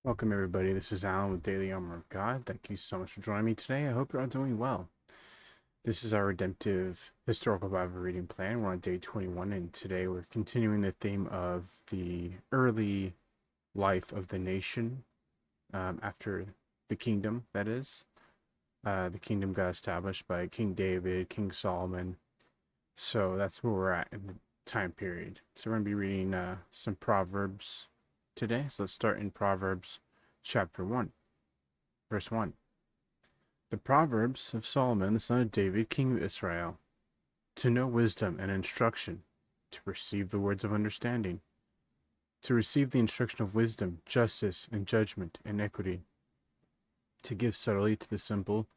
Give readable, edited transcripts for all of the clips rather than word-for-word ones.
Welcome, everybody. This is Alan with Daily Armour of God. Thank you so much for joining me today. I hope you're all doing well. This is our Redemptive Historical Bible reading plan. We're on day 21, and today we're continuing the theme of the early life of the nation after the kingdom, that is. The kingdom got established by King David, King Solomon. So that's where we're at in the time period. So we're going to be reading some Proverbs today. So let's start in Proverbs chapter 1, verse 1. The Proverbs of Solomon, the son of David, king of Israel, to know wisdom and instruction, to perceive the words of understanding, to receive the instruction of wisdom, justice, and judgment, and equity, to give subtly to the simple,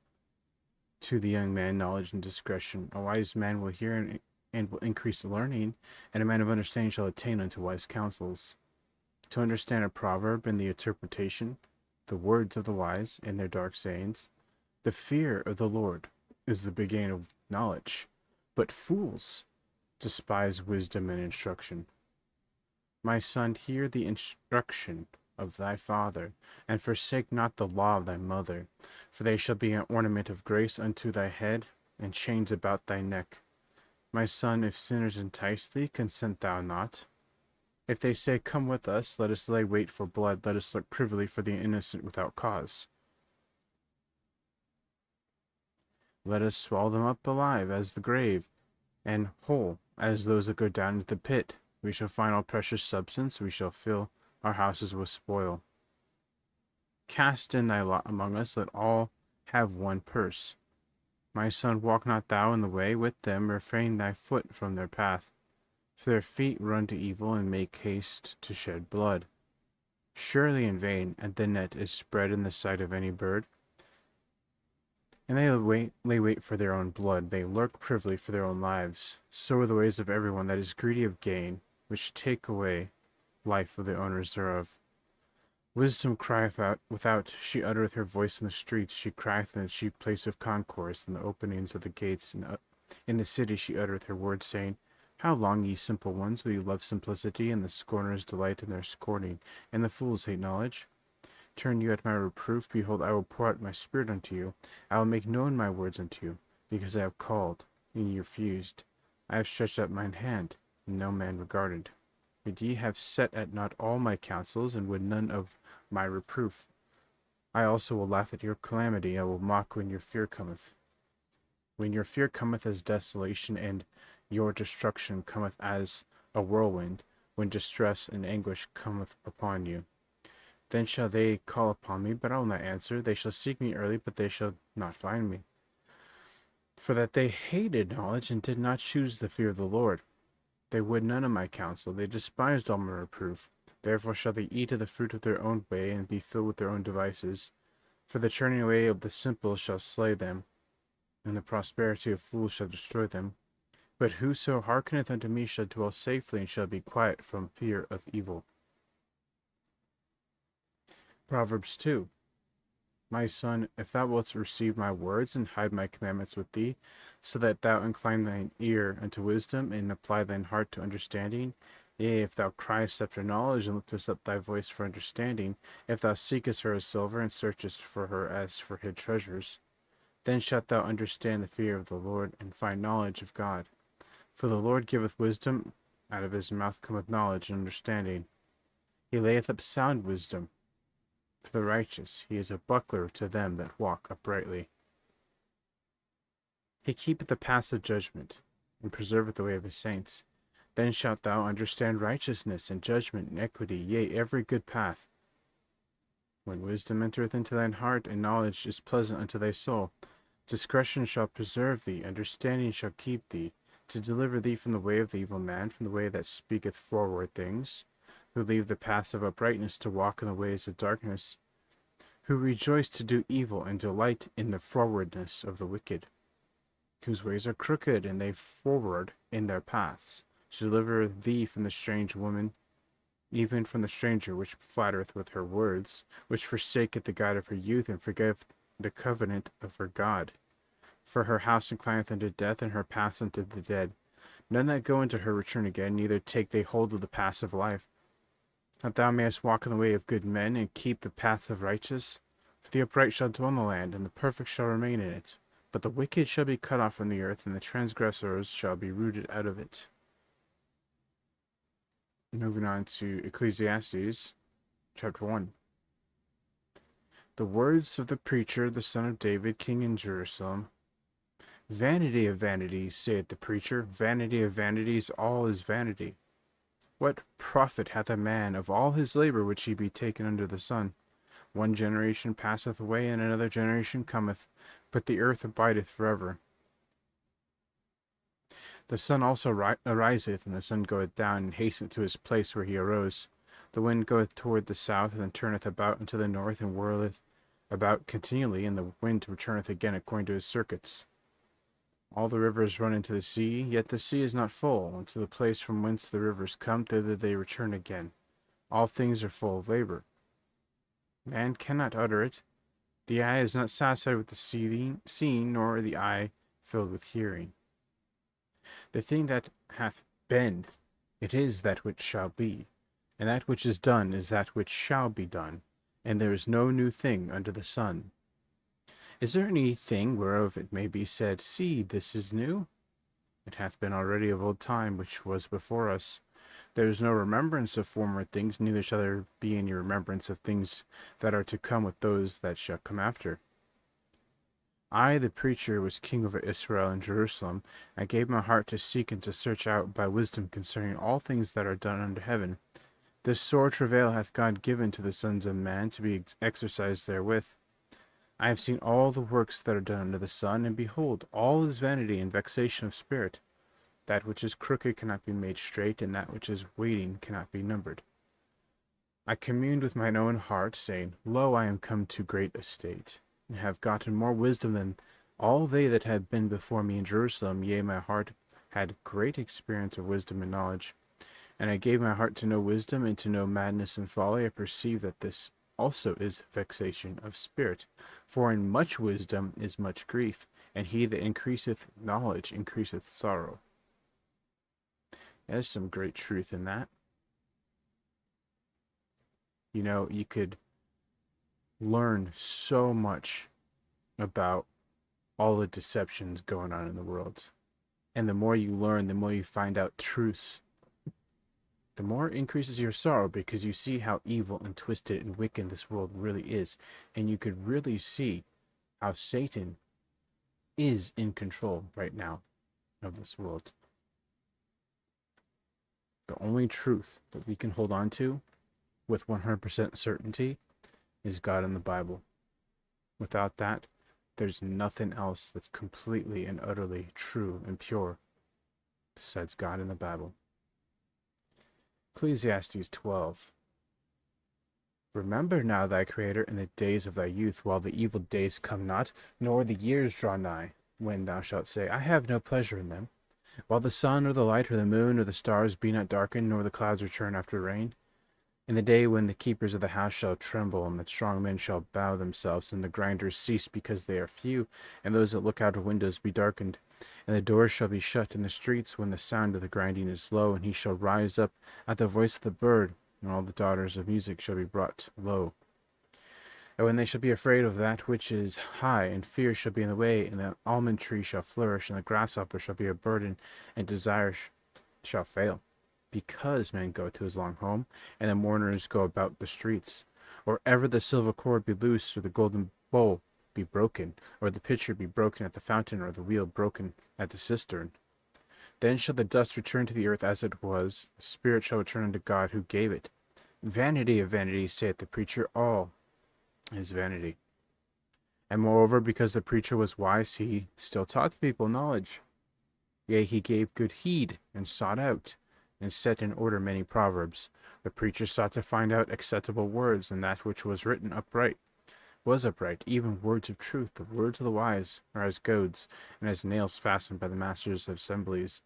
to the young man knowledge and discretion. A wise man will hear and will increase learning, and a man of understanding shall attain unto wise counsels. To understand a proverb and the interpretation, the words of the wise and their dark sayings. The fear of the Lord is the beginning of knowledge, but fools despise wisdom and instruction. My son, hear the instruction of thy father, and forsake not the law of thy mother, for they shall be an ornament of grace unto thy head, and chains about thy neck. My son, if sinners entice thee, consent thou not. If they say, Come with us, let us lay wait for blood, let us look privily for the innocent without cause. Let us swallow them up alive as the grave, and whole as those that go down into the pit. We shall find all precious substance, we shall fill our houses with spoil. Cast in thy lot among us, let all have one purse. My son, walk not thou in the way with them, refrain thy foot from their path. For their feet run to evil, and make haste to shed blood. Surely in vain, and the net is spread in the sight of any bird. And they lay wait for their own blood, they lurk privily for their own lives. So are the ways of everyone that is greedy of gain, which take away life of the owners thereof. Wisdom crieth out without, she uttereth her voice in the streets, she crieth in the chief place of concourse, in the openings of the gates, in the city she uttereth her words, saying, How long, ye simple ones, will you love simplicity, and the scorners delight in their scorning, and the fools hate knowledge? Turn you at my reproof, behold, I will pour out my spirit unto you. I will make known my words unto you, because I have called, and ye refused. I have stretched out mine hand, and no man regarded. But ye have set at naught all my counsels, and would none of my reproof. I also will laugh at your calamity, I will mock when your fear cometh. When your fear cometh as desolation, and your destruction cometh as a whirlwind, when distress and anguish cometh upon you. Then shall they call upon me, but I will not answer. They shall seek me early, but they shall not find me. For that they hated knowledge, and did not choose the fear of the Lord. They would none of my counsel. They despised all my reproof. Therefore shall they eat of the fruit of their own way, and be filled with their own devices. For the turning away of the simple shall slay them, and the prosperity of fools shall destroy them. But whoso hearkeneth unto me shall dwell safely, and shall be quiet from fear of evil. Proverbs 2. My son, if thou wilt receive my words, and hide my commandments with thee, so that thou incline thine ear unto wisdom, and apply thine heart to understanding, yea, if thou criest after knowledge, and liftest up thy voice for understanding, if thou seekest her as silver, and searchest for her as for hid treasures, then shalt thou understand the fear of the Lord, and find knowledge of God. For the Lord giveth wisdom, out of his mouth cometh knowledge and understanding. He layeth up sound wisdom for the righteous, he is a buckler to them that walk uprightly. He keepeth the paths of judgment, and preserveth the way of his saints. Then shalt thou understand righteousness, and judgment, and equity, yea, every good path. When wisdom entereth into thine heart, and knowledge is pleasant unto thy soul, discretion shall preserve thee, understanding shall keep thee, to deliver thee from the way of the evil man, from the way that speaketh forward things, who leave the paths of uprightness to walk in the ways of darkness, who rejoice to do evil and delight in the forwardness of the wicked, whose ways are crooked, and they forward in their paths, to deliver thee from the strange woman, even from the stranger which flattereth with her words, which forsaketh the God of her youth, and forgetteth the covenant of her God. For her house inclineth unto death, and her paths unto the dead. None that go into her return again, neither take they hold of the paths of life. that thou mayest walk in the way of good men, and keep the path of righteous. For the upright shall dwell in the land, and the perfect shall remain in it. But the wicked shall be cut off from the earth, and the transgressors shall be rooted out of it. Moving on to Ecclesiastes, chapter 1. The words of the preacher, the son of David, king in Jerusalem. Vanity of vanities, saith the preacher, vanity of vanities, all is vanity. What profit hath a man of all his labor which he be taken under the sun? One generation passeth away, and another generation cometh, but the earth abideth forever. The sun also ariseth, and the sun goeth down, and hasteneth to his place where he arose. The wind goeth toward the south, and then turneth about unto the north, and whirleth about continually, and the wind returneth again according to his circuits. All the rivers run into the sea, yet the sea is not full. And to the place from whence the rivers come, thither they return again. All things are full of labor. Man cannot utter it. The eye is not satisfied with the seeing, nor the eye filled with hearing. The thing that hath been, it is that which shall be, and that which is done is that which shall be done, and there is no new thing under the sun. Is there any thing whereof it may be said, See, this is new? It hath been already of old time, which was before us. There is no remembrance of former things, neither shall there be any remembrance of things that are to come with those that shall come after. I, the preacher, was king over Israel and Jerusalem. I gave my heart to seek and to search out by wisdom concerning all things that are done under heaven. This sore travail hath God given to the sons of man to be exercised therewith. I have seen all the works that are done under the sun, and behold, all is vanity and vexation of spirit. That which is crooked cannot be made straight, and that which is waiting cannot be numbered. I communed with mine own heart, saying, Lo, I am come to great estate, and have gotten more wisdom than all they that have been before me in Jerusalem. Yea, my heart had great experience of wisdom and knowledge. And I gave my heart to know wisdom, and to know madness and folly. I perceive that this also is vexation of spirit. For in much wisdom is much grief, and he that increaseth knowledge increaseth sorrow. There's some great truth in that. You know, you could learn so much about all the deceptions going on in the world. And the more you learn, the more you find out truths, the more it increases your sorrow, because you see how evil and twisted and wicked this world really is. And you could really see how Satan is in control right now of this world. The only truth that we can hold on to with 100% certainty is God in the Bible. Without that, there's nothing else that's completely and utterly true and pure besides God in the Bible. Ecclesiastes 12. Remember now thy Creator in the days of thy youth, while the evil days come not, nor the years draw nigh, when thou shalt say, I have no pleasure in them. While the sun or the light or the moon or the stars be not darkened, nor the clouds return after rain. In the day when the keepers of the house shall tremble, and the strong men shall bow themselves, and the grinders cease because they are few, and those that look out of windows be darkened. And the doors shall be shut in the streets when the sound of the grinding is low, and he shall rise up at the voice of the bird, and all the daughters of music shall be brought low. And when they shall be afraid of that which is high, and fear shall be in the way, and the almond tree shall flourish, and the grasshopper shall be a burden, and desire shall fail. Because men go to his long home, and the mourners go about the streets. Or ever the silver cord be loosed, or the golden bowl be broken, or the pitcher be broken at the fountain, or the wheel broken at the cistern. Then shall the dust return to the earth as it was, the spirit shall return unto God who gave it. Vanity of vanities, saith the preacher, all is vanity. And moreover, because the preacher was wise, he still taught the people knowledge. Yea, he gave good heed, and sought out, and set in order many proverbs. The preacher sought to find out acceptable words, and that which was written upright was upright, even words of truth. The words of the wise are as goads, and as nails fastened by the masters of assemblies,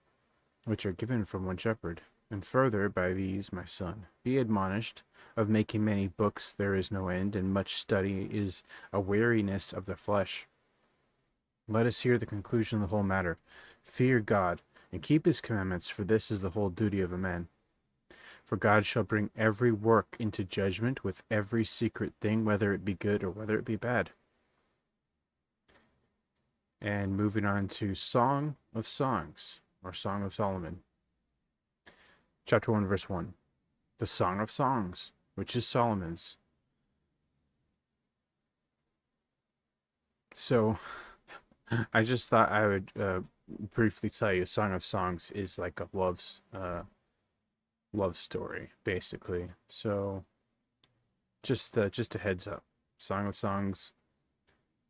which are given from one shepherd. And further, by these, my son, be admonished. Of making many books there is no end, and much study is a weariness of the flesh. Let us hear the conclusion of the whole matter. Fear God, and keep his commandments, for this is the whole duty of a man. For God shall bring every work into judgment with every secret thing, whether it be good or whether it be bad. And moving on to Song of Songs, or Song of Solomon. Chapter 1, verse 1. The Song of Songs, which is Solomon's. So, I just thought I would briefly tell you, Song of Songs is like a love story, basically. So, just a heads up. Song of Songs,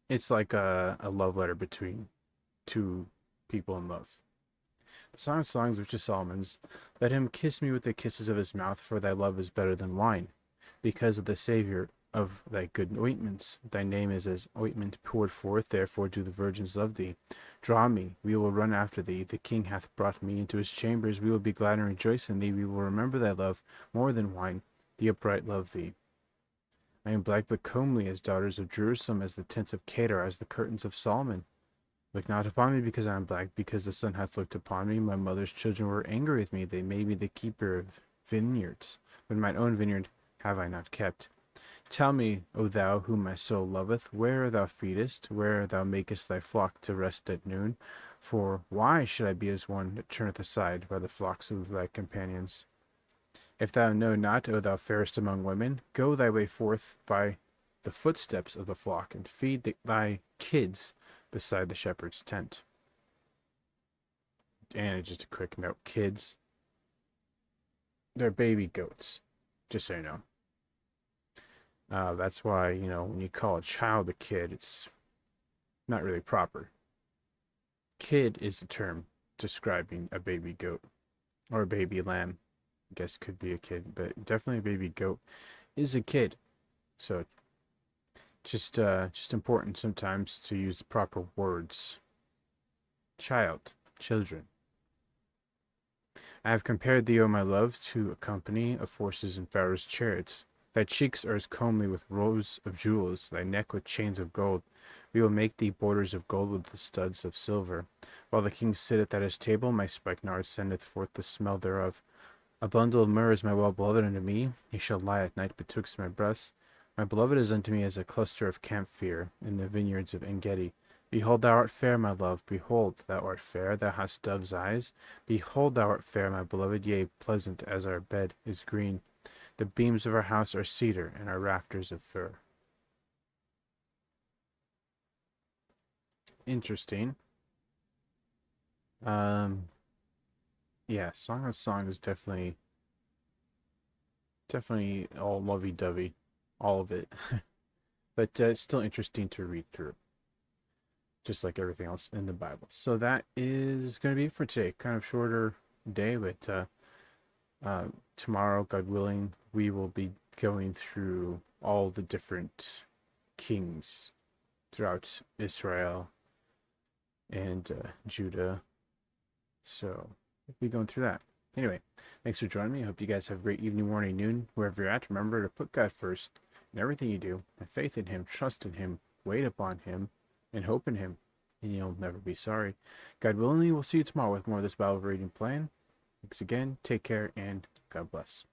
it's like a love letter between two people in love. The Song of Songs, which is Solomon's, let him kiss me with the kisses of his mouth, for thy love is better than wine. Because of the Savior of thy good ointments, thy name is as ointment poured forth, therefore do the virgins love thee. Draw me, we will run after thee. The king hath brought me into his chambers, we will be glad and rejoice in thee. We will remember thy love more than wine, the upright love thee. I am black but comely as daughters of Jerusalem, as the tents of Kedar, as the curtains of Solomon. Look not upon me because I am black, because the sun hath looked upon me. My mother's children were angry with me. They made me the keeper of vineyards, but mine own vineyard have I not kept. Tell me, O thou whom my soul loveth, where thou feedest, where thou makest thy flock to rest at noon. For why should I be as one that turneth aside by the flocks of thy companions? If thou know not, O thou fairest among women, go thy way forth by the footsteps of the flock, and feed thy kids beside the shepherd's tent. And just a quick note, kids, they're baby goats, just so you know. That's why, when you call a child a kid, it's not really proper. Kid is the term describing a baby goat or a baby lamb. I guess could be a kid, but definitely a baby goat is a kid. So just important sometimes to use the proper words. Child, children. I have compared thee, O my love, to a company of horses in Pharaoh's chariots. Thy cheeks are as comely with rows of jewels, thy neck with chains of gold. We will make thee borders of gold with the studs of silver. While the king sitteth at his table, my spikenard sendeth forth the smell thereof. A bundle of myrrh is my well-beloved unto me. He shall lie at night betwixt my breasts. My beloved is unto me as a cluster of camphire in the vineyards of Engedi. Behold, thou art fair, my love. Behold, thou art fair. Thou hast dove's eyes. Behold, thou art fair, my beloved. Yea, pleasant as our bed is green. The beams of our house are cedar, and our rafters of fir. Interesting. Yeah, Song of Song is definitely all lovey-dovey, all of it. But it's still interesting to read through, just like everything else in the Bible. So that is going to be it for today. Kind of shorter day, but tomorrow, God willing, we will be going through all the different kings throughout Israel and Judah. So we'll be going through that. Anyway, thanks for joining me. I hope you guys have a great evening, morning, noon, wherever you're at. Remember to put God first in everything you do. Have faith in Him, trust in Him, wait upon Him, and hope in Him. And you'll never be sorry. God willing, we'll see you tomorrow with more of this Bible reading plan. Thanks again. Take care, and God bless.